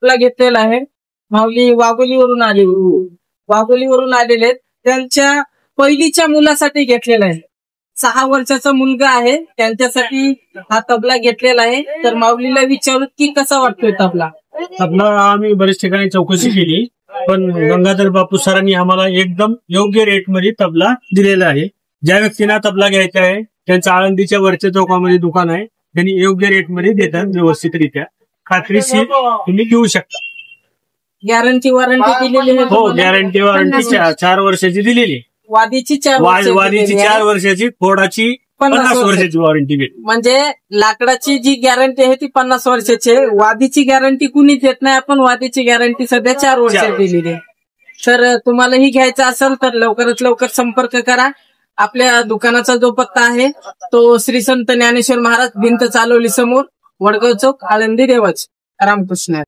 तबला घेतलेला आहे. माऊली वाघोलीवरून आलेले आहेत. त्यांच्या पहिलीच्या मुलासाठी घेतलेला आहे. 6 वर्षाचा मुलगा आहे, त्यांच्यासाठी हा तबला घेतलेला आहे. तर माऊलीला विचारू की कसा वाटतोय तबला. आम्ही बरेच ठिकाणी चौकशी केली, पण गंगाधर बापू सरांनी आम्हाला एकदम योग्य रेटमध्ये तबला दिलेला आहे. ज्या व्यक्तींना तबला घ्यायचा आहे त्यांचं आळंदीच्या वरच्या चौकामध्ये दुकान आहे, त्यांनी योग्य रेटमध्ये देतात व्यवस्थितरित्या. खात्रीशीर तुम्ही घेऊ शकता. गॅरंटी वॉरंटी दिलेली आहे. हो, गॅरंटी वॉरंटी 4 वर्षाची दिलेली. वादीची 4 वर्षाची, फोडाची 50 वर्षाची वॉरंटी भेटते. म्हणजे लाकडाची जी गॅरंटी आहे ती 50 वर्षाची आहे. वादीची गॅरंटी कुणीच देत नाही. आपण वादीची गॅरंटी सध्या 4 वर्षाची दिलेली आहे. तर तुम्हालाही घ्यायचं असेल तर लवकरात लवकर संपर्क करा. आपल्या दुकानाचा जो पत्ता आहे तो श्री संत ज्ञानेश्वर महाराज भिंत चालवली समोर, वडगाव चौक, आळंदी रेवज. रामकृष्ण.